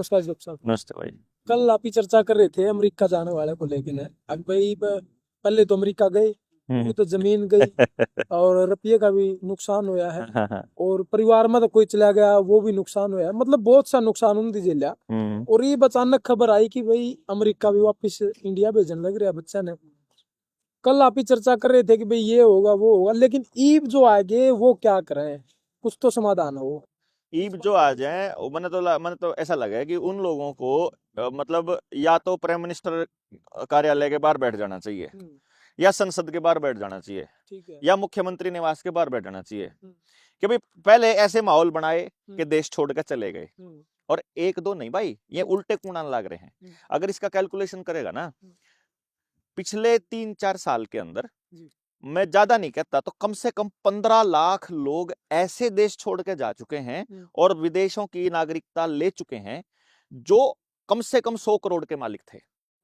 नमस्कार जब साहब। नमस्ते भाई। कल आप ही चर्चा कर रहे थे अमेरिका जाने वाले को लेकिन अब भाई पहले तो अमेरिका गए, वो हम्म। तो जमीन गई और रुपये का भी नुकसान हुआ है। हाँ हाँ। और परिवार में तो कोई चला गया, वो भी नुकसान हुआ है, मतलब बहुत सा नुकसान उन्हें झेला। हम्म। और ये अचानक खबर आई कि भाई अमेरिका भी वापस इंडिया भेजने लग रहा बच्चा ने। कल आप ही चर्चा कर रहे थे कि भाई ये होगा वो होगा, लेकिन ईब जो आगे वो क्या करें, कुछ तो समाधान हो। ईब जो आ जाए मैंने तो ऐसा लगा है कि उन लोगों को मतलब या तो प्राइम मिनिस्टर कार्यालय के बाहर बैठ जाना चाहिए, हम्म, या संसद के बाहर बैठ जाना चाहिए, ठीक है। या मुख्यमंत्री निवास के बाहर बैठ जाना चाहिए। हम्म, कि भाई पहले ऐसे माहौल बनाए कि हम्म, देश छोड़कर चले गए। हम्म, और एक दो नहीं भाई, ये हम्म, उल्टे कूड़ान लाग रहे हैं। हम्म, अगर इसका कैलकुलेशन करेगा ना, हम्म, पिछले 3-4 साल के अंदर, जी, मैं ज्यादा नहीं कहता तो कम से कम 15 लाख लोग ऐसे देश छोड़ के जा चुके हैं हम्म, और विदेशों की नागरिकता ले चुके हैं, जो कम से कम 100 करोड़ के मालिक थे।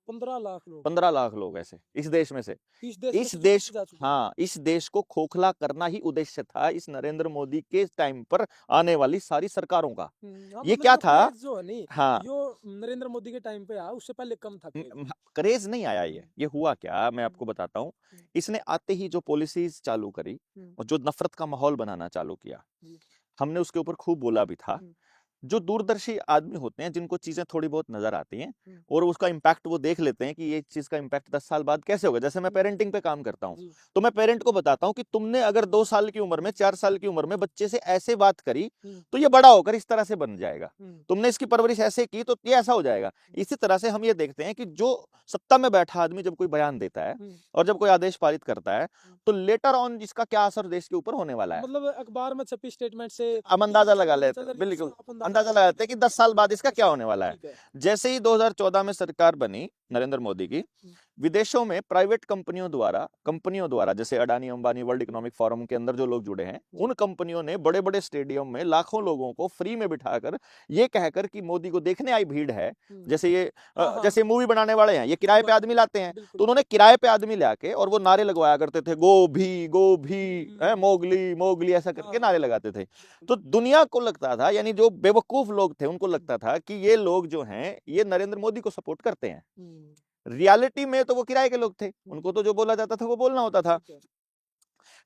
15 लाख लोग 15 लाख लोग ऐसे इस देश में से। इस देश में इस से जो देश बाहर जा चुके हैं। हाँ, इस देश को खोखला करना ही उद्देश्य था इस नरेंद्र मोदी के टाइम पर आने वाली सारी सरकारों का। हाँ, ये मतलब क्या यो था? क्रेज जो है नहीं, हाँ। यो नरेंद्र मोदी के टाइम पे आया, उससे पहले कम था क्रेज। क्रेज नहीं आया। हम्म, ये हुआ क्या, मैं हम्म, आपको बताता हूँ। हम्म, इसने आते ही जो पॉलिसीज चालू करी हम्म, और जो नफरत का माहौल बनाना चालू किया, जी, हमने उसके ऊपर खूब बोला भी था। हम्म, जो दूरदर्शी आदमी होते हैं, जिनको चीजें थोड़ी बहुत नजर आती हैं हम्म, और उसका इम्पैक्ट वो देख लेते हैं कि ये चीज का इम्पैक्ट 10 साल बाद कैसे होगा। जैसे मैं हम्म, पेरेंटिंग पे काम करता हूँ, जी, तो मैं पेरेंट को बताता हूँ कि तुमने अगर 2 साल की उम्र में, 4 साल की उम्र में बच्चे से ऐसे बात करी, हम्म, तो ये बड़ा होकर इस तरह से बन जाएगा। हम्म, तुमने इसकी परवरिश ऐसे की तो ये ऐसा हो जाएगा। इसी तरह से हम ये देखते हैं कि जो सत्ता में बैठा आदमी जब कोई बयान देता है हम्म, और जब कोई आदेश पारित करता है, हम्म। तो लेटर ऑन इसका क्या असर देश के ऊपर होने वाला है, मतलब अखबार में छपी स्टेटमेंट से हम ये अंदाजा लगा चल लेते चल हैं। रही है, उससे बिल्कुल आप अंदाजा अंदाजा लगा लगाते लेते हैं कि 10 साल बाद इसका हैं। क्या होने वाला है। ठीक है। जैसे ही 2014 में सरकार बनी नरेंद्र मोदी की, हम्म, विदेशों में प्राइवेट कंपनियों द्वारा जैसे Adani Ambani, world economic forum के अंदर जो लोग जुड़े हैं, जी, उन कंपनियों ने बड़े बड़े स्टेडियम में लाखों लोगों को फ्री में बिठाकर ये कहकर कि मोदी को देखने आई भीड़ है, हम्म, जैसे ये हाँ हाँ जैसे हाँ, मूवी बनाने वाले हैं, ये किराए पे शुरुआत आदमी लाते हैं, बिल्कुल। तो उन्होंने किराए पे आदमी लाके और वो नारे लगवाया करते थे, गो भी मोगली मोगली, ऐसा हाँ करके हाँ, नारे लगाते थे। बिल्कुल। तो दुनिया को लगता था, यानी जो बेवकूफ लोग थे उनको लगता था कि ये लोग जो हैं ये नरेंद्र मोदी को सपोर्ट करते हैं। हम्म, रियलिटी में तो वो किराए के लोग थे, उनको हम्म, तो जो बोला जाता था वो बोलना होता था। ठीक है।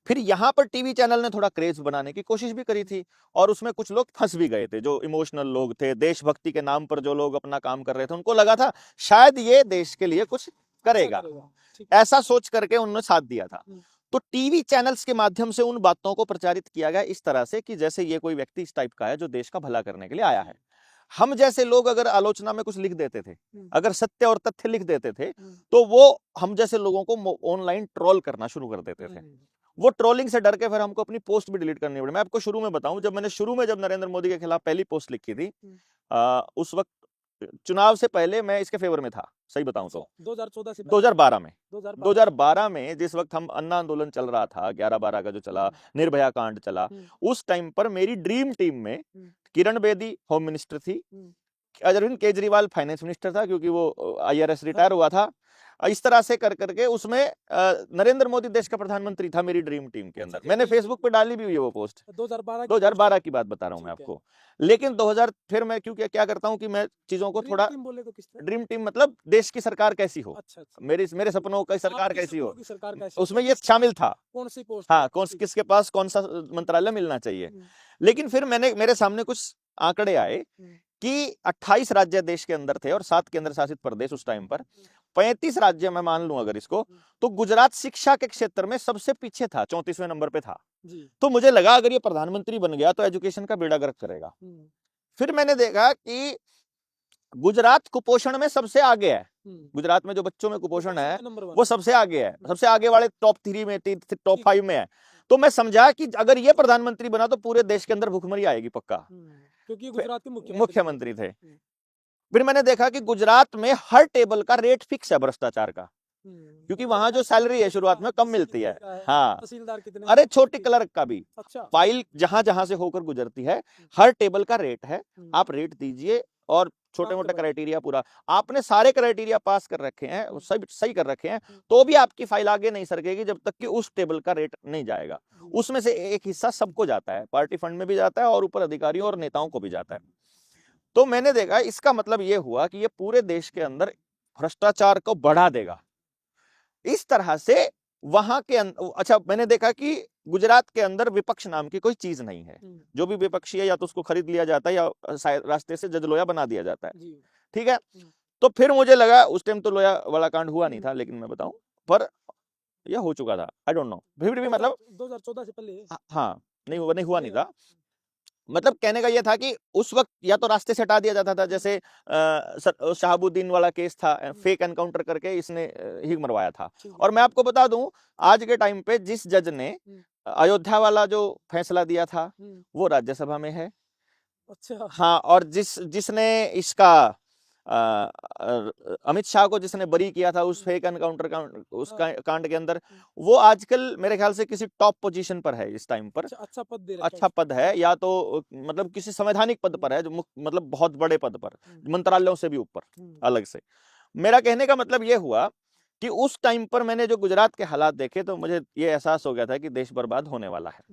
फिर यहां पर टीवी चैनल ने थोड़ा क्रेज बनाने की कोशिश भी करी थी, और उसमें कुछ लोग फंस भी गए थे, जो इमोशनल लोग थे, देशभक्ति के नाम पर जो लोग अपना काम कर रहे थे, उनको लगा था शायद ये देश के लिए कुछ अच्छा करेगा, करेगा, ठीक है। ऐसा सोच करके उन्होंने साथ दिया था। हम्म, तो टीवी चैनल्स के माध्यम से उन बातों को प्रचारित किया गया इस तरह से कि जैसे ये कोई व्यक्ति इस टाइप का है जो देश का भला करने के लिए आया है। हम जैसे लोग अगर आलोचना में कुछ लिख देते थे, हम्म, अगर सत्य और तथ्य लिख देते थे, हम्म, तो वो हम जैसे लोगों को ऑनलाइन ट्रोल करना शुरू कर देते थे। हम्म, वो ट्रोलिंग से डर के फिर हमको अपनी पोस्ट भी डिलीट करनी पड़ी। मैं आपको शुरू में बताऊं, जब नरेंद्र मोदी के खिलाफ पहली पोस्ट लिखी थी, हम्म, उस वक्त चुनाव से पहले मैं इसके फेवर में था, सही बताऊं अच्छा, तो 2014 से पहले। 2012 में। 2012 से। 2012 में जिस वक्त हम अन्ना आंदोलन चल रहा था, 11/12 का जो चला, हम्म, निर्भया कांड चला, हम्म, उस टाइम पर मेरी ड्रीम टीम में हम्म, किरण बेदी होम मिनिस्टर थी, हम्म, अरविंद केजरीवाल फाइनेंस मिनिस्टर था क्योंकि वो आईआरएस हाँ रिटायर हुआ था। इस तरह से कर करके उसमें नरेंद्र मोदी देश का प्रधानमंत्री था मेरी ड्रीम टीम के अच्छा अंदर। अच्छा, मैंने ठीक ठीक फेसबुक पे डाली भी हुई है वो पोस्ट। 2012 की पोस्ट है। 2012 की बात बता रहा हूं मैं ठीक है। आपको। लेकिन 2000 फिर मैं क्यों क्या क्या करता हूं कि मैं चीजों को ड्रीम थोड़ा, टीम बोले तो किस तरह? ड्रीम टीम मतलब देश की सरकार कैसी हो, अच्छा अच्छा, मेरी मेरे सपनों की सरकार आपके कैसी सपनों हो, की सरकार कैसी हो, तो उसमें ये किस शामिल था। कौन सी पोस्ट हाँ, में? कौन ठीक। किसके पास कौन सा मंत्रालय मिलना चाहिए। हम्म, लेकिन फिर मेरे सामने कुछ आंकड़े आए हम्म, कि 28 राज्य देश के अंदर थे और 7 केंद्र शासित प्रदेश उस टाइम पर। हम्म, 35 राज्य मैं मान लूं अगर इसको, हम्म, तो गुजरात शिक्षा के क्षेत्र में सबसे पीछे था, 34वें नंबर पे था। जी, तो मुझे लगा अगर ये प्रधानमंत्री बन गया तो एजुकेशन का बेड़ा गर्क करेगा। हम्म, फिर मैंने देखा कि गुजरात कुपोषण में सबसे आगे है। हम्म, गुजरात में जो बच्चों में कुपोषण कुपोषण है में नंबर 1। वो सबसे आगे है, सबसे आगे वाले टॉप 3 में, टॉप ठीक है। 5 में है। तो मैं समझा कि अगर ये प्रधानमंत्री बना तो पूरे देश के अंदर भुखमरी आएगी पक्का। क्योंकि ये फिर गुजरात के मुख्यमंत्री थे। मुख्यमंत्री थे। फिर मैंने देखा कि गुजरात में हर टेबल का रेट फिक्स है भ्रष्टाचार का, क्योंकि मतलब वहां जो एसडीएम सैलरी है कितना शुरुआत है, में कम तहसील मिलती है। कितने का है, हाँ, तहसीलदार कितने का अरे है? छोटी ठीक। क्लर्क का भी, अच्छा। फाइल जहां जहां से होकर गुजरती है, हर टेबल का रेट है। हम्म, आप रेट दीजिए और छोटे काम मोटे करवाइए। क्राइटेरिया पूरा, आपने सारे क्राइटेरिया पास कर रखे हैं, हम्म, सही सही कर रखे हैं, हम्म, तो भी आपकी फाइल आगे नहीं सरकेगी जब तक कि उस टेबल का रेट नहीं जाएगा। जी, उसमें से एक हिस्सा सबको जाता है, पार्टी फंड में भी जाता है और ऊपर अधिकारियों और नेताओं को भी जाता है। तो मैंने देखा इसका मतलब ये हुआ कि ये पूरे देश के अंदर भ्रष्टाचार को बढ़ा देगा। इस तरह से वहां के अच्छा मैंने देखा कि गुजरात के अंदर विपक्ष नाम की कोई चीज नहीं है। जो भी विपक्षी है या तो उसको खरीद लिया जाता है या रास्ते से जजलोया बना दिया जाता है। ठीक है, तो फिर मुझे लगा उस टाइम तो लोया वाला कांड हुआ नहीं था, लेकिन मैं बताऊं पर यह हो चुका था, आई डोंट नो, फिर भी मतलब 2014 से पहले। हाँ नहीं हुआ नहीं था। मतलब कहने का यह था कि उस वक्त या तो रास्ते से हटा दिया जाता था, जैसे शहाबुद्दीन वाला केस था, फेक एनकाउंटर करके इसने ही मरवाया था। और मैं आपको बता दूं आज के टाइम पे जिस जज ने अयोध्या वाला जो फैसला दिया था वो राज्यसभा में है। अच्छा। हाँ, और जिसने इसका अमित शाह को जिसने बरी किया था उस फेक एनकाउंटर कांड के अंदर, वो आजकल मेरे ख्याल से किसी टॉप पोजीशन पर है इस टाइम पर। अच्छा पद दे अच्छा पद है, या तो मतलब किसी संवैधानिक पद पर है, जो मतलब बहुत बड़े पद पर, मंत्रालयों से भी ऊपर अलग से। मेरा कहने का मतलब ये हुआ कि उस टाइम पर मैंने जो गुजरात के हालात देखे तो मुझे ये एहसास हो गया था कि देश बर्बाद होने वाला है।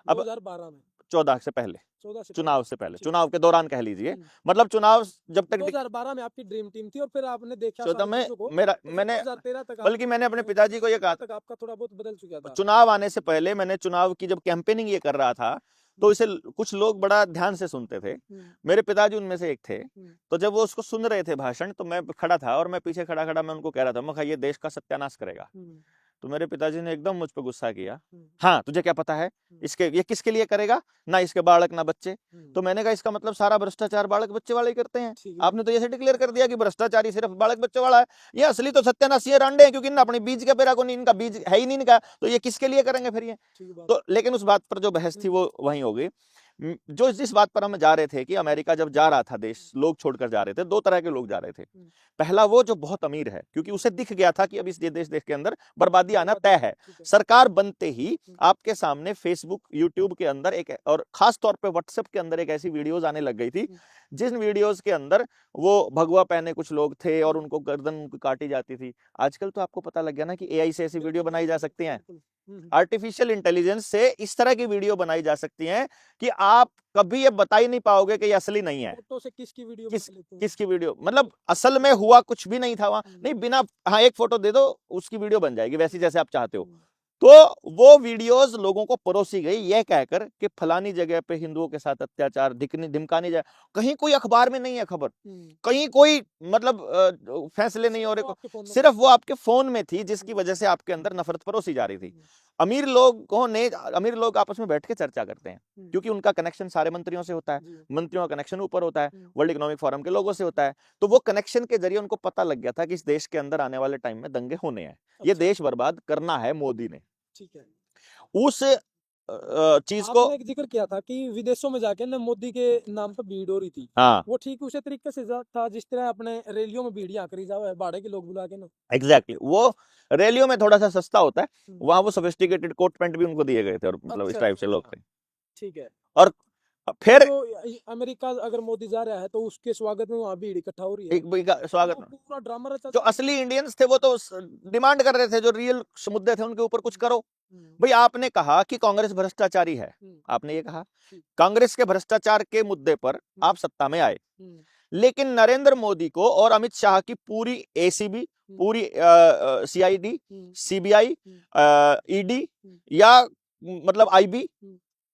अब 2012 में 14 से पहले, 14 से चुनाव से पहले, चुनाव के दौरान कह लीजिए, मतलब चुनाव जब तक 2012 में आपकी ड्रीम टीम थी और फिर आपने देखा 14 में मैंने 2013 तक बल्कि मैंने अपने पिताजी को ये कहा तक आपका थोड़ा बहुत बदल चुका था। चुनाव आने से पहले मैंने चुनाव की जब कैंपेनिंग ये कर रहा था तो इसे कुछ लोग बड़ा ध्यान से सुनते थे, मेरे पिताजी उनमें से एक थे। तो जब वो उसको सुन रहे थे भाषण, तो मैं खड़ा था और मैं पीछे खड़ा खड़ा मैं उनको कह रहा था, मैं ये देश का सत्यानाश करेगा। तो मेरे पिताजी ने एकदम मुझ पर गुस्सा किया, हाँ तुझे क्या पता है ये किसके लिए करेगा, ना इसके बालक ना बच्चे। तो मैंने कहा इसका मतलब सारा भ्रष्टाचार बालक बच्चे वाले ही करते हैं। आपने तो ऐसे डिक्लेयर कर दिया कि भ्रष्टाचारी सिर्फ बालक बच्चे वाला है, ये असली तो सत्यानाश ये रांडे हैं, क्योंकि ना अपने बीज का पेरा को नहीं, इनका बीज है ही नहीं इनका, तो ये किसके लिए करेंगे फिर ये। तो लेकिन उस बात पर जो बहस थी वो वहीं हो गई। जो जिस बात पर हम जा रहे थे कि अमेरिका जब जा रहा था देश, लोग छोड़कर जा रहे थे, दो तरह के लोग जा रहे थे। पहला वो जो बहुत अमीर है, क्योंकि उसे दिख गया था कि अब इस देश के अंदर बर्बादी आना तय है। सरकार बनते ही आपके सामने फेसबुक यूट्यूब के अंदर एक, और खास तौर पे व्हाट्सएप के अंदर एक ऐसी वीडियोस आने लग गई थी जिन वीडियोस के अंदर वो भगवा पहने कुछ लोग थे और उनको गर्दन काटी जाती थी। आजकल तो आपको पता लग गया ना कि एआई से ऐसी वीडियो बनाई जा सकती हैं, आर्टिफिशियल इंटेलिजेंस से इस तरह की वीडियो बनाई जा सकती हैं कि आप कभी ये बता ही नहीं पाओगे कि ये असली नहीं है। फोटो से किसकी वीडियो किसकी वीडियो, मतलब असल में हुआ कुछ भी नहीं था वहां, नहीं बिना, हाँ एक फोटो दे दो उसकी वीडियो बन जाएगी वैसी जैसे आप चाहते हो। तो वो वीडियोस लोगों को परोसी गई यह कहकर कि फलानी जगह पे हिंदुओं के साथ अत्याचार धमकानी जाए। कहीं कोई अखबार में नहीं है खबर, कहीं कोई मतलब फैसले नहीं हो रहे, सिर्फ वो आपके फोन में थी, जिसकी वजह से आपके अंदर नफरत परोसी जा रही थी। अमीर लोग आपस में बैठ के चर्चा करते हैं, क्योंकि उनका कनेक्शन सारे मंत्रियों से होता है, मंत्रियों का कनेक्शन ऊपर होता है, वर्ल्ड इकोनॉमिक फोरम के लोगों से होता है। तो वो कनेक्शन के जरिए उनको पता लग गया था कि इस देश के अंदर आने वाले टाइम में दंगे होने हैं, ये देश बर्बाद करना है मोदी ने। ठीक है, उस चीज को एक जिक्र किया था कि विदेशों में जाके ना मोदी के नाम पर भीड़ हो रही थी। हाँ, वो ठीक उसी तरीके से था जिस तरह अपने रैलियों में भीड़ यहाँ करी जाओ भाड़े के लोग बुला के ना। एग्जैक्टली वो रैलियों में थोड़ा सा सस्ता होता है, वहां वो सोफिस्टिकेटेड कोट पैंट भी उनको दिए गए थे और मतलब इस टाइप से लोग थे। ठीक है, और फिर तो अमेरिका अगर मोदी जा रहा है तो उसके स्वागत में वहां भीड़ इकट्ठा हो रही है, एक स्वागत, पूरा ड्रामा रचा। जो असली इंडियंस थे वो तो डिमांड कर रहे थे, जो रियल मुद्दे थे उनके ऊपर कुछ करो। भाई आपने कहा कि कांग्रेस भ्रष्टाचारी है, आपने ये कहा, कांग्रेस के भ्रष्टाचार के मुद्दे पर आप सत्ता में आए, लेकिन नरेंद्र मोदी को और अमित शाह की पूरी एसीबी, पूरी सीआईडी, सीबीआई, ईडी या मतलब आईबी,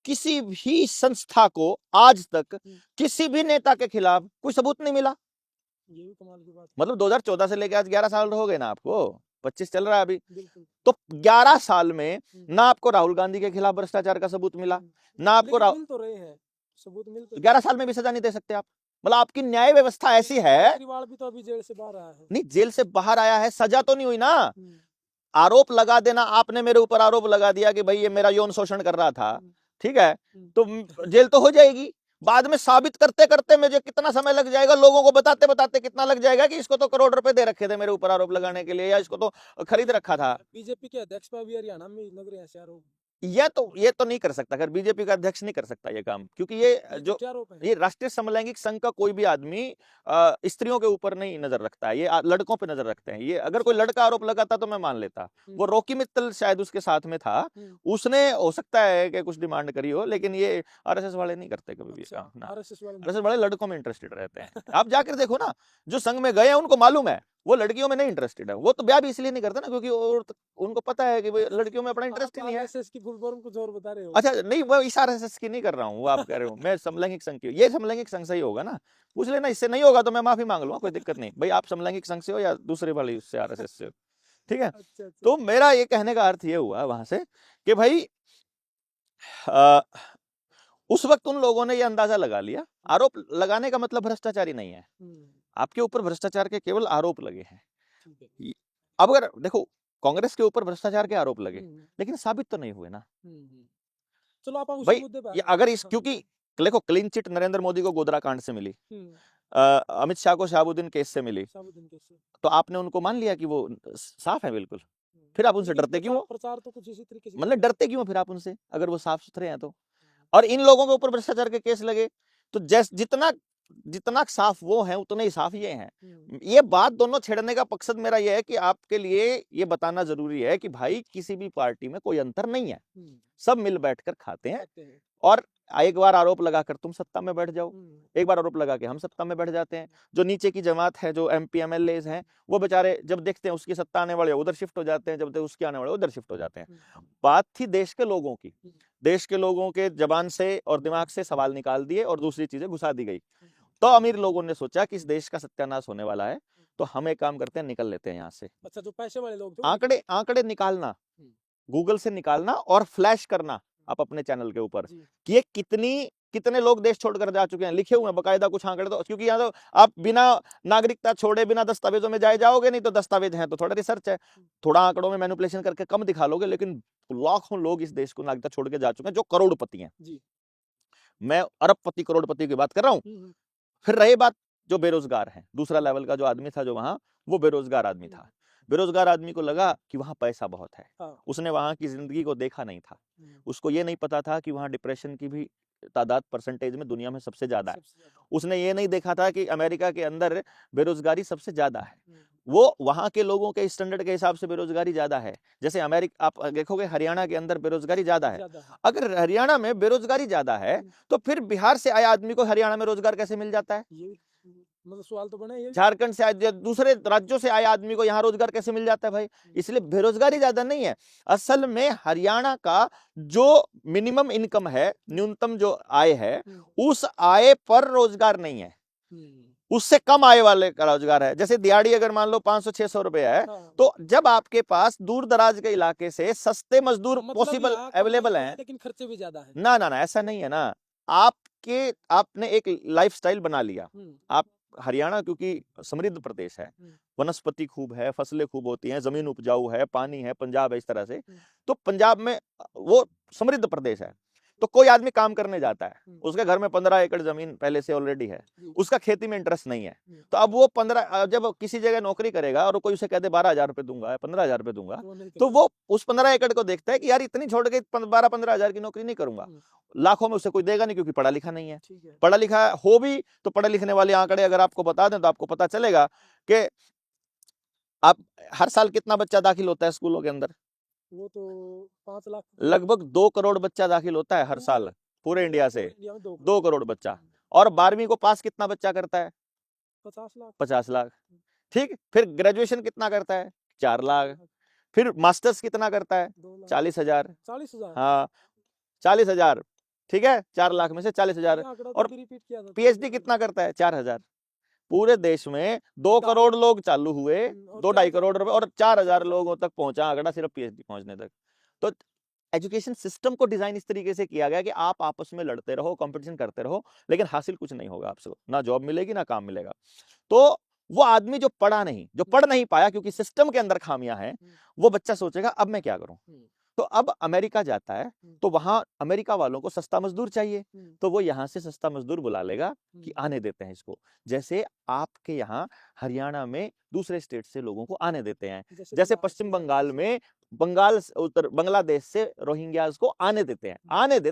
किसी भी संस्था को आज तक किसी भी नेता के खिलाफ कोई सबूत नहीं मिला। ये भी कमाल की बात। मतलब 2014 से लेकर आज 11 साल हो गए ना, आपको 25 चल रहा है अभी, तो 11 साल में ना आपको राहुल गांधी के खिलाफ भ्रष्टाचार का सबूत मिला, ना आपको मिल तो रहे हैं सबूत, मिल तो 11 साल में भी सजा नहीं दे सकते आप। मतलब आपकी न्याय व्यवस्था ऐसी है, केजरीवाल भी तो अभी जेल से बाहर आया है। नहीं जेल से बाहर आया है, सजा तो नहीं हुई ना। आरोप लगा देना, आपने मेरे ऊपर आरोप लगा दिया कि भाई ये मेरा यौन शोषण कर रहा था, ठीक है, तो जेल तो हो जाएगी। बाद में साबित करते करते मुझे कितना समय लग जाएगा, लोगों को बताते बताते कितना लग जाएगा कि इसको तो करोड़ रुपए दे रखे थे मेरे ऊपर आरोप लगाने के लिए, या इसको तो खरीद रखा था। बीजेपी के अध्यक्ष पर भी हरियाणा में लग रहे हैं आरोप। ये तो नहीं कर सकता, अगर बीजेपी का अध्यक्ष नहीं कर सकता ये काम, क्योंकि ये ये जो क्या आरोप है? ये राष्ट्रीय समलैंगिक संघ का कोई भी आदमी स्त्रियों के ऊपर नहीं नजर रखता है, ये लड़कों पे नजर रखते हैं। ये अगर कोई लड़का आरोप लगाता तो मैं मान लेता। वो रॉकी मित्तल शायद उसके साथ में था, उसने हो सकता है कि कुछ डिमांड करी हो, लेकिन ये आरएसएस वाले नहीं करते कभी भी अच्छा, काम ना। आरएसएस वाले आरएसएस वाले लड़कों में इंटरेस्टेड रहते हैं। आप जाकर देखो ना, जो संघ में गए हैं उनको मालूम है वो लड़कियों में नहीं इंटरेस्टेड है। वो तो ब्याह भी इसलिए नहीं करते ना क्योंकि उनको पता है कि भाई लड़कियों में अपना इंटरेस्ट ही नहीं है। आरएसएस की फुल फॉर्म कुछ और बता रहे हो? अच्छा नहीं, वो इस आरएसएस की नहीं कर रहा हूँ, वो आप कह रहे हो मैं समलैंगिक संघ की, ये समलैंगिक संघ से ही होगा ना, पूछ लेना। इससे नहीं होगा तो मैं माफी मांग लूंगा, कोई दिक्कत नहीं भाई, आप समलैंगिक संघ से हो या दूसरे वाली उससे आरएसएस से हो, ठीक है। अच्छा अच्छा। तो मेरा ये कहने का अर्थ ये हुआ वहां से कि भाई आ, उस वक्त उन लोगों ने ये अंदाजा लगा लिया, आरोप लगाने का मतलब भ्रष्टाचारी नहीं है, आपके ऊपर भ्रष्टाचार के केवल आरोप लगे हैं। ठीक है। अब अगर देखो कांग्रेस के ऊपर भ्रष्टाचार के आरोप लगे लेकिन साबित तो नहीं हुए ना चलो आप उसी भाई। मुद्दे पे ये अगर इस क्योंकि देखो क्लीन चिट नरेंद्र मोदी को गोधरा कांड से मिली, अमित शाह को शहाबुद्दीन केस से मिली, शाहबुद्दीन केस तो आपने उनको मान लिया कि वो साफ है बिल्कुल, फिर आप उनसे डरते क्यों हो? प्रचार तो कुछ इसी तरीके से मतलब डरते क्यों हो फिर आप उनसे, अगर वो साफ सुथरे हैं तो। और इन लोगों के ऊपर भ्रष्टाचार के केस लगे तो जितना जितना साफ वो है उतने ही साफ ये हैं। ये बात दोनों छेड़ने का मकसद मेरा ये है कि आपके लिए ये बताना जरूरी है कि भाई किसी भी पार्टी में कोई अंतर नहीं है, सब मिल बैठकर खाते हैं। और एक बार आरोप लगाकर तुम सत्ता में बैठ जाओ, एक बार आरोप लगा के हम सत्ता में बैठ जाते हैं। जो नीचे की जमात है, जो एमपी एमएलए हैं, वो बेचारे जब देखते हैं उसकी सत्ता आने वाले उधर शिफ्ट हो जाते हैं, जब उसके आने वाले उधर शिफ्ट हो जाते हैं। बात थी देश के लोगों की, देश के लोगों के जबान से और दिमाग से सवाल निकाल दिए और दूसरी चीजें घुसा दी गई। तो अमीर लोगों ने सोचा कि इस देश का सत्यानाश होने वाला है, तो हम एक काम करते हैं, निकल लेते हैं यहाँ से। अच्छा, जो पैसे वाले लोग थे आंकड़े निकालना, गूगल से निकालना और फ्लैश करना आप अपने चैनल के ऊपर कि ये कितने लोग देश छोड़कर जा चुके हैं, लिखे हुए हैं बकायदा कुछ आंकड़े। तो क्योंकि यहाँ तो आप बिना नागरिकता छोड़े बिना दस्तावेजों में जाओगे नहीं, तो दस्तावेज हैं तो थोड़ा रिसर्च है, थोड़ा आंकड़ों में मैनिपुलेशन करके कम दिखा लोगे, लेकिन लाखों लोग इस देश को नागरिकता छोड़ के जा चुके हैं जो करोड़पति हैं। मैं अरबपति करोड़पति की बात कर रहा हूं। फिर रही बात जो बेरोजगार है, दूसरा लेवल का जो आदमी था जो वहां, वो बेरोजगार आदमी था। बेरोजगार आदमी को लगा कि वहां पैसा बहुत है, उसने वहां की जिंदगी को देखा नहीं था, उसको ये नहीं पता था कि वहां डिप्रेशन की भी तादाद परसेंटेज में दुनिया में सबसे ज्यादा है। उसने ये नहीं देखा था कि अमेरिका के अंदर बेरोजगारी सबसे ज्यादा है, वो वहां के लोगों के स्टैंडर्ड के हिसाब से बेरोजगारी ज्यादा है। जैसे अमेरिका आप देखोगे हरियाणा के अंदर बेरोजगारी ज्यादा है। अगर हरियाणा में बेरोजगारी ज्यादा है तो फिर बिहार से आया आदमी को हरियाणा में रोजगार कैसे मिल जाता है? मतलब सवाल तो बना है। झारखंड से आए, दूसरे राज्यों से आए आदमी को यहाँ रोजगार कैसे मिल जाता है भाई? इसलिए बेरोजगारी ज्यादा नहीं है, असल में हरियाणा का जो मिनिमम इनकम है, न्यूनतम जो आय है, उस आय पर रोजगार नहीं है, उससे कम आय वाले का रोजगार है। जैसे दिहाड़ी अगर मान लो 500-600 रुपए है, तो जब आपके पास दूर दराज के इलाके से सस्ते मजदूर पॉसिबल अवेलेबल हैं, लेकिन खर्चे भी ज्यादा है। ना ऐसा नहीं है ना। आपने एक लाइफस्टाइल बना लिया। आप हरियाणा क्योंकि समृद्ध प्रदेश है, वनस्पति खूब है, फसलें खूब होती हैं, जमीन उपजाऊ है, पानी है, पंजाब है इस तरह से, तो पंजाब में वो समृद्ध प्रदेश है। तो कोई आदमी काम करने जाता है, उसके घर में 15 एकड़ जमीन पहले से ऑलरेडी है, उसका खेती में इंटरेस्ट नहीं है, तो अब वो 15 जब किसी जगह नौकरी करेगा और कोई उसे कहते 12,000 रुपए दूंगा, 15,000 रुपए दूंगा, तो वो उस 15 एकड़ को देखता है कि यार इतनी छोड़ के 12-15 हजार की नौकरी नहीं करूंगा। लाखों में उसे कोई देगा नहीं क्योंकि पढ़ा लिखा नहीं है। पढ़ा लिखा हो भी तो पढ़े लिखने वाले आंकड़े अगर आपको बता दें तो आपको पता चलेगा कि आप हर साल कितना बच्चा दाखिल होता है स्कूलों के अंदर? वो तो 5 लाख, लगभग 2 करोड़ बच्चा दाखिल होता है हर साल पूरे इंडिया से, 2 करोड़ बच्चा। और 12वीं को पास कितना बच्चा करता है? 50 लाख। ठीक, फिर ग्रेजुएशन कितना करता है? 4 लाख। फिर मास्टर्स कितना करता है? 40,000। हाँ 40,000, ठीक है, 4 लाख में से 40,000। और पीएचडी कितना करता है? 4,000। पूरे देश में 2 करोड़ लोग चालू हुए, 2-2.5 करोड़ रुपए, और 4,000 लोगों तक पहुंचा आंकड़ा सिर्फ पीएचडी पहुंचने तक। तो एजुकेशन सिस्टम को डिजाइन इस तरीके से किया गया कि आप आपस में लड़ते रहो, कंपटीशन करते रहो, लेकिन हासिल कुछ नहीं होगा आपसे, ना जॉब मिलेगी ना काम मिलेगा। तो वो आदमी जो पढ़ नहीं पाया क्योंकि सिस्टम के अंदर खामियां हैं, वो बच्चा सोचेगा अब मैं क्या करूं। तो अब अमेरिका जाता है तो वहां अमेरिका वालों को सस्ता मजदूर चाहिए, तो वो यहां से सस्ता मजदूर बुला लेगा कि आने देते हैं इसको। जैसे आपके यहाँ हरियाणा में दूसरे स्टेट से लोगों को आने देते हैं, जैसे पश्चिम बंगाल में उत्तर बांग्लादेश से रोहिंग्याज को आने देते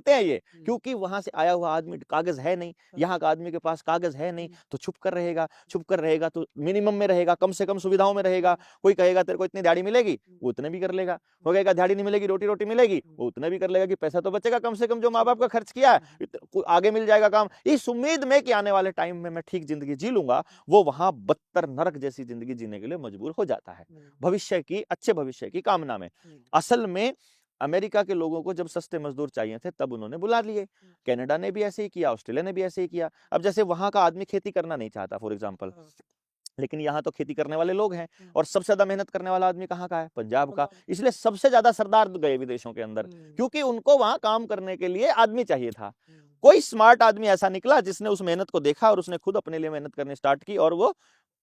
हैं ये, क्योंकि वहां से आया हुआ आदमी कागज है नहीं, यहाँ का आदमी के पास कागज है नहीं, तो छुप कर रहेगा तो मिनिमम में रहेगा, कम से कम सुविधाओं में रहेगा। कोई कहेगा तेरे को इतनी दिहाड़ी मिलेगी, वो उतने भी कर लेगा। वो कहेगा दिहाड़ी नहीं मिलेगी, रोटी रोटी मिलेगी, वो उतने भी कर लेगा कि पैसा तो बचेगा कम से कम, जो माँ बाप का खर्च किया है आगे मिल जाएगा काम, इस उम्मीद में कि आने वाले टाइम में मैं ठीक जिंदगी जी लूंगा। वो वहां बदतर नरक जैसी जिंदगी जीने के लिए मजबूर हो जाता है, अच्छे भविष्य की कामना में। असल में अमेरिका के लोगों को जब सस्ते मजदूर चाहिए थे तब उन्होंने बुला लिए। कनाडा ने भी ऐसे ही किया, ऑस्ट्रेलिया ने भी ऐसे ही किया। अब जैसे वहां का आदमी खेती करना नहीं चाहता फॉर एग्जांपल, लेकिन यहाँ तो खेती करने वाले लोग हैं, और सबसे ज्यादा मेहनत करने वाला आदमी कहाँ का है? पंजाब का। इसलिए सबसे ज्यादा सरदार गए विदेशों के अंदर, क्योंकि उनको वहां काम करने के लिए आदमी चाहिए था। कोई स्मार्ट आदमी ऐसा निकला जिसने उस मेहनत को देखा और उसने खुद अपने लिए मेहनत करनी स्टार्ट की, और वो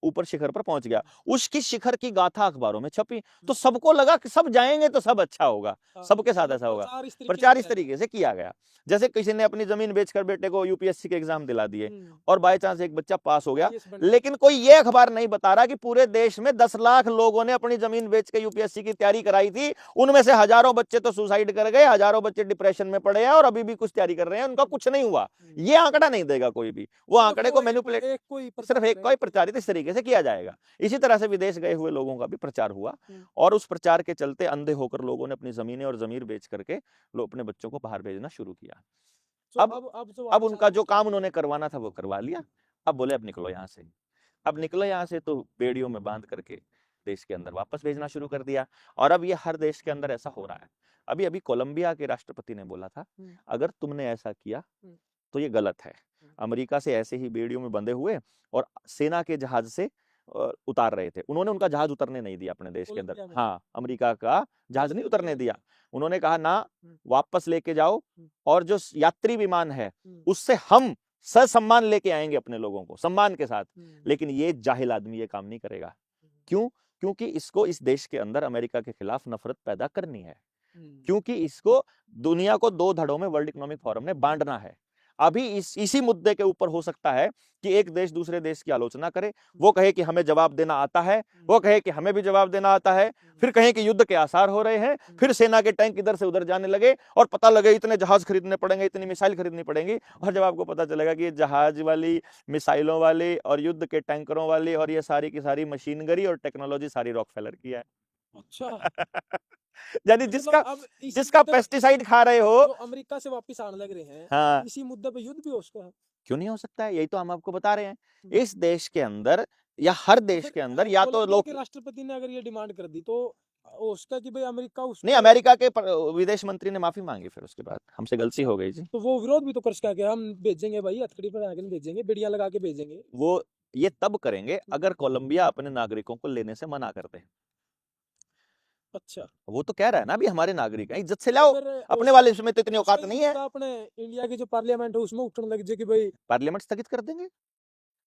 ऊपर शिखर पर पहुंच गया। उसकी शिखर की गाथा अखबारों में छपी, तो सबको लगा कि सब जाएंगे तो सब अच्छा होगा, सबके साथ ऐसा होगा। प्रचार इस तरीके से किया गया। जैसे किसी ने अपनी जमीन बेचकर बेटे को यूपीएससी के एग्जाम दिला दिए, और बाय चांस एक बच्चा पास हो गया, लेकिन कोई ये अखबार नहीं बता रहा कि पूरे देश में 10 लाख लोगों ने अपनी जमीन बेच के यूपीएससी की तैयारी कराई थी, उनमें से हजारों बच्चे तो सुसाइड कर गए, हजारों बच्चे डिप्रेशन में पड़े हैं और अभी भी कुछ तैयारी कर रहे हैं, उनका कुछ नहीं हुआ। ये आंकड़ा नहीं देगा कोई भी, वो आंकड़े को मैनिपुलेट सिर्फ एक कोई प्रचारित इस तरीके से किया जाएगा। इसी तरह से विदेश गए हुए लोगों का भी प्रचार हुआ, और उस प्रचार के चलते अंधे होकर लोगों ने अपनी जमीनें और जमीर बेच करके लोग अपने बच्चों को बाहर भेजना शुरू किया। अब उनका जो काम उन्होंने करवाना था वो करवा लिया। अब बोले अब निकलो यहाँ से, अब निकलो यहाँ से, तो बेड़ियों में बांध करके देश के अंदर वापस भेजना शुरू कर दिया। और अब ये हर देश के अंदर ऐसा हो रहा है। अभी अभी कोलंबिया के राष्ट्रपति ने बोला था, अगर तुमने ऐसा किया तो ये गलत है। अमेरिका से ऐसे ही बेड़ियों में बंधे हुए और सेना के जहाज से उतार रहे थे, उन्होंने उनका जहाज उतरने नहीं दिया अपने देश के अंदर। हाँ, अमेरिका का जहाज नहीं उतरने दिया, उन्होंने कहा ना, वापस लेके जाओ, और जो यात्री विमान है उससे हम ससम्मान लेके आएंगे अपने लोगों को सम्मान के साथ। लेकिन ये जाहिल आदमी ये काम नहीं करेगा। क्यों? क्योंकि इसको इस देश के अंदर अमेरिका के खिलाफ नफरत पैदा करनी है, क्योंकि इसको दुनिया को 2 धड़ों में वर्ल्ड इकोनॉमिक फोरम ने बांटना है। अभी इसी मुद्दे के ऊपर हो सकता है कि एक देश दूसरे देश की आलोचना करे, वो कहे कि हमें जवाब देना आता है, वो कहे कि हमें भी जवाब देना आता है, फिर कहे कि युद्ध के आसार हो रहे हैं, फिर सेना के टैंक इधर से उधर जाने लगे, और पता लगे इतने जहाज खरीदने पड़ेंगे, इतनी मिसाइल खरीदनी पड़ेंगी, और जब आपको पता चलेगा कि ये जहाज वाली, मिसाइलों वाली और युद्ध के टैंकरों वाली और ये सारी की सारी मशीनरी और टेक्नोलॉजी सारी रॉकफेलर की है। अच्छा यानी जिसका पेस्टिसाइड खा रहे हो, जो अमेरिका से वापस आने लग रहे हैं, हाँ, इसी मुद्दे पे युद्ध भी हो सकता है। क्यों नहीं हो सकता है? यही तो हम आपको बता रहे हैं। इस देश के अंदर या हर देश के अंदर या तो लोग, राष्ट्रपति ने अगर ये डिमांड कर दी तो उसका कि भाई अमेरिका नहीं, अमेरिका के विदेश मंत्री ने माफी मांगी, फिर उसके बाद हमसे गलती हो गई जी, तो वो विरोध भी तो कर सका कि हम भेजेंगे भाई, हथकड़ी पर आगे भेजेंगे, बेड़ियां लगा के भेजेंगे। वो ये तब करेंगे अगर कोलंबिया अपने नागरिकों को लेने से मना कर दे। अच्छा, वो तो कह रहा है ना, अभी हमारे नागरिक हैं, इज्जत से लाओ, अपने वाले में तो इतनी औकात नहीं है। अपने इंडिया की जो पार्लियामेंट है उसमें उठने लग जाए कि भाई पार्लियामेंट स्थगित कर देंगे,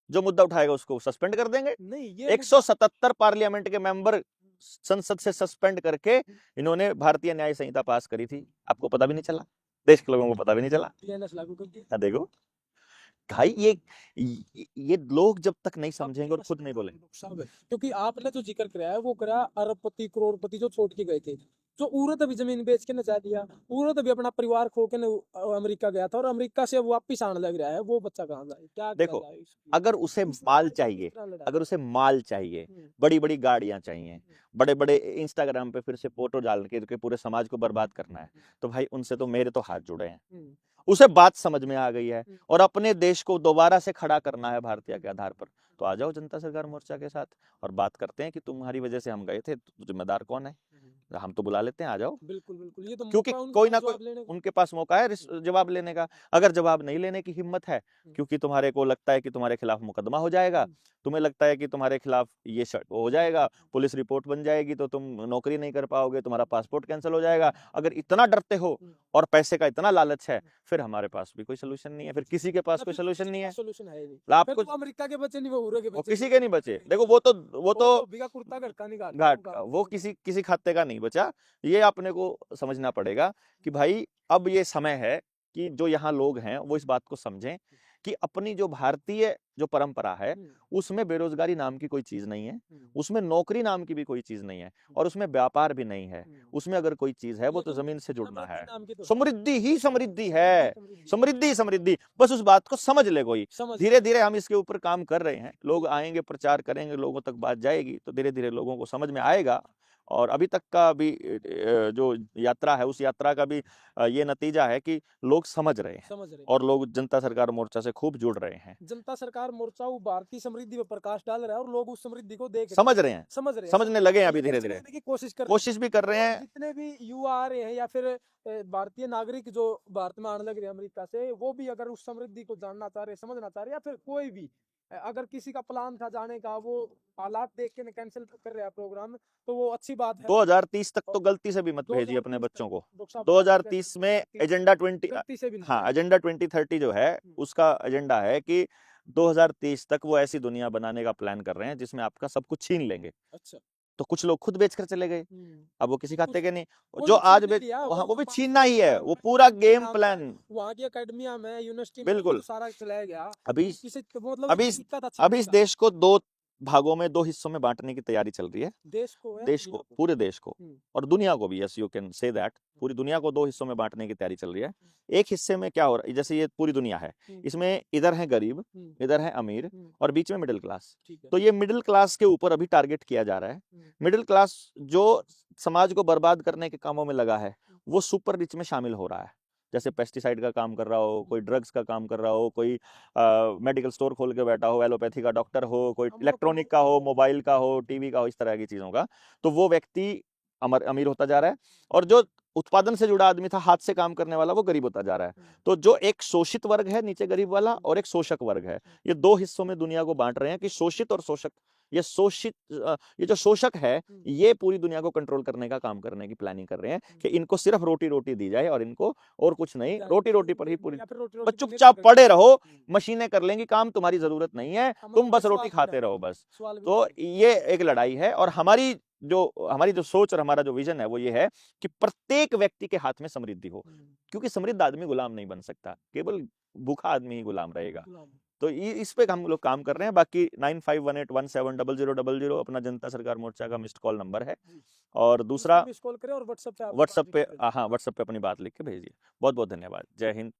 जो मुद्दा उठाएगा उसको सस्पेंड कर देंगे। नहीं, ये 177 पार्लियामेंट के मेंबर संसद से सस्पेंड करके इन्होंने भारतीय न्याय संहिता पास करी थी, आपको पता भी नहीं चला, देश के लोगों को पता भी नहीं चला। देखो भाई, ये लोग जब तक नहीं समझेंगे और खुद नहीं बोलेंगे। क्योंकि आपने जो जिक्र कराया है वो करा अरबपति करोड़पति जो छोड़ के गए थे, जो औरत भी जमीन बेच के नचा दिया, औरत भी अपना परिवार खो के अमेरिका गया था और अमेरिका से वापिस आने लग रहा है, वो बच्चा कहाँ जाए? क्या देखो, अगर उसे माल चाहिए, अगर उसे माल चाहिए, बड़ी बड़ी गाड़ियां चाहिए, बड़े बड़े इंस्टाग्राम पे फिर से फोटो डाल के पूरे समाज को बर्बाद करना है, तो भाई उनसे तो मेरे तो हाथ जुड़े हैं। उसे बात समझ में आ गई है और अपने देश को दोबारा से खड़ा करना है भारतीय के आधार पर, तो आ जाओ जनता सरकार मोर्चा के साथ और बात करते हैं कि तुम्हारी वजह से हम गए थे, तो जिम्मेदार कौन है? हम तो बुला लेते हैं, आ जाओ। बिल्कुल बिल्कुल, ये तो क्योंकि कोई ना कोई उनके पास मौका है जवाब लेने का। अगर जवाब नहीं लेने की हिम्मत है, क्योंकि तुम्हारे को लगता है कि तुम्हारे खिलाफ मुकदमा हो जाएगा, तुम्हें लगता है कि तुम्हारे खिलाफ ये हो जाएगा, पुलिस रिपोर्ट बन जाएगी, तो तुम नौकरी नहीं कर पाओगे, तुम्हारा पासपोर्ट कैंसिल हो जाएगा, अगर इतना डरते हो और पैसे का इतना लालच है, फिर हमारे पास भी कोई सोल्यूशन नहीं है, फिर किसी के पास कोई सोल्यूशन नहीं है। सोल्यूशन है नहीं, आपको अमेरिका के बच्चे नहीं, वो किसी के नहीं बचे। देखो वो तो कुर्ता घाट का, वो किसी खाते का नहीं बचा। ये अपने को समझना पड़ेगा कि भाई अब ये समय है कि जो यहाँ लोग हैं वो इस बात को समझें कि अपनी जो भारतीय जो परंपरा है उसमें बेरोजगारी नाम की कोई चीज नहीं है, उसमें नौकरी नाम की भी कोई चीज नहीं है, और उसमें व्यापार भी नहीं है। उसमें अगर कोई चीज है वो तो लेकिन जमीन से जुड़ना है। समृद्धि नाम की तो है। समृद्धि ही समृद्धि समृद्धि है, समृद्धि समृद्धि ही समृद्धि, बस उस बात को समझ ले कोई। समझ धीरे धीरे हम इसके ऊपर काम कर रहे हैं, लोग आएंगे, प्रचार करेंगे, लोगों तक बात जाएगी, तो धीरे धीरे लोगों को समझ में आएगा। और अभी तक का भी जो यात्रा है, उस यात्रा का भी ये नतीजा है कि लोग समझ रहे हैं समझ रहे और लोग जनता सरकार मोर्चा से खूब जुड़ रहे हैं, जनता सरकार मोर्चा वो भारतीय समृद्धि पर प्रकाश डाल रहा है, और लोग उस समृद्धि को देख समझ रहे हैं, समझ रहे हैं, समझने लगे हैं अभी लेकिन धीरे धीरे, समझने की कोशिश कर रहे हैं। कोशिश भी कर रहे हैं। जितने भी युवा आ रहे हैं या फिर भारतीय नागरिक जो भारत में आने लग रहे हैं अमेरिका से, वो भी अगर उस समृद्धि को जानना चाह रहे हैं, समझना चाह रहे हैं, या फिर कोई भी अगर किसी का प्लान था जाने का, वो हालात देख के कैंसिल कर रहा है प्रोग्राम, तो वो अच्छी बात है। 2030 तक तो गलती से भी मत भेजिए अपने 2030 बच्चों को। डॉक्टर साहब 2030 में एजेंडा 20, गलती से भी नहीं। हाँ, एजेंडा 2030 जो है उसका एजेंडा है कि 2030 तक वो ऐसी दुनिया बनाने का प्लान कर रहे हैं जिसमें आपका सब कुछ छीन लेंगे। अच्छा, तो कुछ लोग खुद बेच कर चले गए, अब वो किसी खाते के नहीं, वो जो भी आज छीन बेच लिया, वहां वो भी 5 छीनना ही है, साल वो पूरा के गेम नाम प्लान। पे वहाँ की एकेडमिया में, यूनिवर्सिटी में बिल्कुल। तो सारा चला गया। अभी किसी मतलब अभी दिक्कत अच्छी अभी इस देश को 2 भागों में, 2 हिस्सों में बांटने की तैयारी चल रही है, देश को है, देश को, पूरे देश को हम्म। और दुनिया को भी, yes you can say that, पूरी दुनिया को 2 हिस्सों में बांटने की तैयारी चल रही है। एक हिस्से में क्या हो रहा है, जैसे ये पूरी दुनिया है, इसमें इधर है गरीब, इधर है अमीर, और बीच में मिडिल क्लास। तो ये मिडिल क्लास के ऊपर अभी टारगेट किया जा रहा है। मिडिल क्लास जो समाज को बर्बाद करने के कामों में लगा है, वो सुपर रिच में शामिल हो रहा है। जैसे पेस्टिसाइड का काम कर रहा हो, कोई ड्रग्स का काम कर रहा हो, कोई मेडिकल स्टोर खोल के बैठा हो, एलोपैथी का डॉक्टर हो, कोई इलेक्ट्रॉनिक का हो, मोबाइल का हो, टीवी का हो, इस तरह की चीजों का, तो वो व्यक्ति अमीर होता जा रहा है, और जो उत्पादन से जुड़ा आदमी था, हाथ से काम करने वाला, वो गरीब होता जा रहा है। तो जो एक शोषित वर्ग है नीचे गरीब वाला, और एक शोषक वर्ग है, ये 2 हिस्सों में दुनिया को बांट रहे हैं कि शोषित और शोषक। ये जो शोषक है, ये पूरी दुनिया को कंट्रोल करने का काम करने की प्लानिंग कर रहे हैं कि इनको सिर्फ रोटी रोटी दी जाए, और इनको और कुछ नहीं, रोटी रोटी पर ही पूरी, बस चुपचाप पड़े रहो, मशीनें कर लेंगी काम, तुम्हारी जरूरत नहीं है, तुम बस रोटी खाते रहो बस। तो ये एक लड़ाई है, और हमारी जो सोच और हमारा जो विजन है वो ये है कि प्रत्येक व्यक्ति के हाथ में समृद्धि हो, क्योंकि समृद्ध आदमी गुलाम नहीं बन सकता, केवल भूखा आदमी ही गुलाम रहेगा। तो इस पे हम लोग काम कर रहे हैं। बाकी 9518170000 अपना जनता सरकार मोर्चा का मिस्ड कॉल नंबर है, और दूसरा मिस कॉल करें और व्हाट्सएप पे व्हाट्सएप पे, हाँ, व्हाट्सएप पे अपनी बात लिख के भेजिए। बहुत बहुत धन्यवाद। जय हिंद।